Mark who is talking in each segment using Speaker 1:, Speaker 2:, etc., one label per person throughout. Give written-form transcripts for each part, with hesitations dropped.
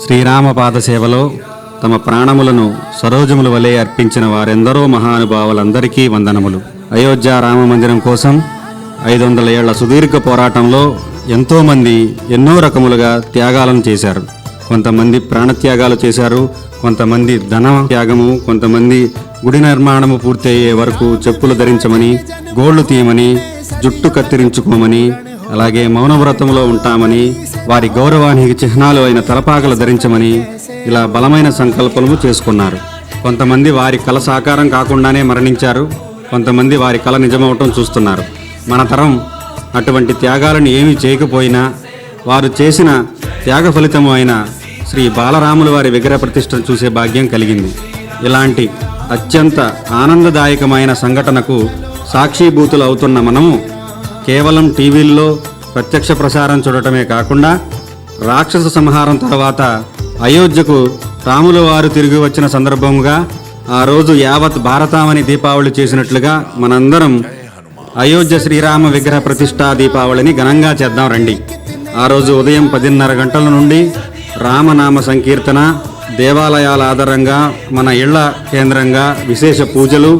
Speaker 1: శ్రీరామ పాదసేవలో తమ ప్రాణములను సరోజముల వలె అర్పించిన వారెందరో మహానుభావులందరికీ వందనములు. అయోధ్య రామ మందిరం కోసం 500 ఏళ్ల సుదీర్ఘ పోరాటంలో ఎంతోమంది ఎన్నో రకములుగా త్యాగాలను చేశారు. కొంతమంది ప్రాణత్యాగాలు చేశారు, కొంతమంది ధన త్యాగము, కొంతమంది గుడి నిర్మాణము పూర్తయ్యే వరకు చెప్పులు ధరించమని, గోళ్లు తీయమని, జుట్టు కత్తిరించుకోమని, అలాగే మౌనవ్రతంలో ఉంటామని, వారి గౌరవానికి చిహ్నాలు అయిన తలపాకలు ధరించమని ఇలా బలమైన సంకల్పము చేసుకున్నారు. కొంతమంది వారి కల సాకారం కాకుండానే మరణించారు, కొంతమంది వారి కల నిజమవటం చూస్తున్నారు. మన తరం అటువంటి త్యాగాలను ఏమీ చేయకపోయినా వారు చేసిన త్యాగ ఫలితము అయిన శ్రీ బాలరాముల వారి విగ్రహ ప్రతిష్టను చూసే భాగ్యం కలిగింది. ఇలాంటి అత్యంత ఆనందదాయకమైన సంఘటనకు సాక్షిభూతులు అవుతున్న మనము కేవలం టీవీల్లో ప్రత్యక్ష ప్రసారం చూడటమే కాకుండా రాక్షస సంహారం తర్వాత అయోధ్యకు రాముల వారు తిరిగి వచ్చిన సందర్భంగా ఆ రోజు యావత్ భారతామని దీపావళి చేసినట్లుగా మనందరం అయోధ్య శ్రీరామ విగ్రహ ప్రతిష్టా దీపావళిని ఘనంగా చేద్దాం రండి. ఆ రోజు ఉదయం 10:30 గంటల నుండి రామనామ సంకీర్తన, దేవాలయాల ఆధారంగా మన ఇళ్ల కేంద్రంగా విశేష పూజలు,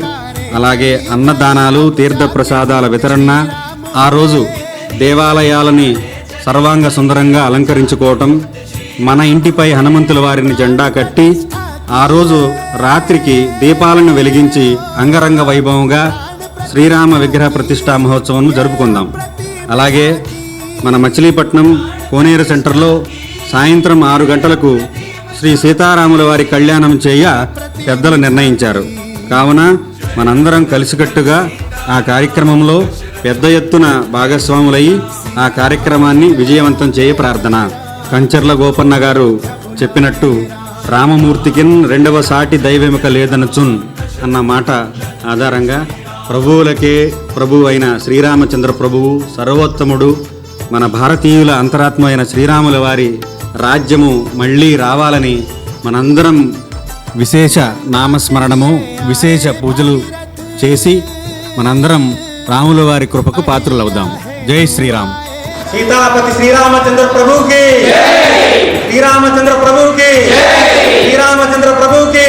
Speaker 1: అలాగే అన్నదానాలు, తీర్థప్రసాదాల వితరణ, ఆ రోజు దేవాలయాలని సర్వాంగ సుందరంగా అలంకరించుకోవటం, మన ఇంటిపై హనుమంతుల వారిని జెండా కట్టి ఆ రోజు రాత్రికి దీపాలను వెలిగించి అంగరంగ వైభవంగా శ్రీరామ విగ్రహ ప్రతిష్టా మహోత్సవం జరుపుకుందాం. అలాగే మన మచిలీపట్నం కోనేరు సెంటర్లో సాయంత్రం 6 గంటలకు శ్రీ సీతారాముల వారి కళ్యాణం చేయ పెద్దలు నిర్ణయించారు. కావున మనందరం కలిసికట్టుగా ఆ కార్యక్రమంలో పెద్ద ఎత్తున భాగస్వాములై ఆ కార్యక్రమాన్ని విజయవంతం చేయ ప్రార్థన. కంచర్ల గోపన్న గారు చెప్పినట్టు రామమూర్తికిన్ రెండవ సాటి దైవమిక లేదనచున్ అన్న మాట ఆధారంగా ప్రభువులకే ప్రభు అయిన శ్రీరామచంద్ర ప్రభువు సర్వోత్తముడు, మన భారతీయుల అంతరాత్మ అయిన శ్రీరాముల వారి రాజ్యము మళ్ళీ రావాలని మనందరం విశేష నామస్మరణము, విశేష పూజలు చేసి మనందరం రాముల వారి కృపకు పాత్రులవుదాం. జై శ్రీరామ్.
Speaker 2: సీతాపతి శ్రీరామచంద్ర ప్రభుకి, శ్రీరామచంద్ర ప్రభుకి, శ్రీరామచంద్ర ప్రభుకి.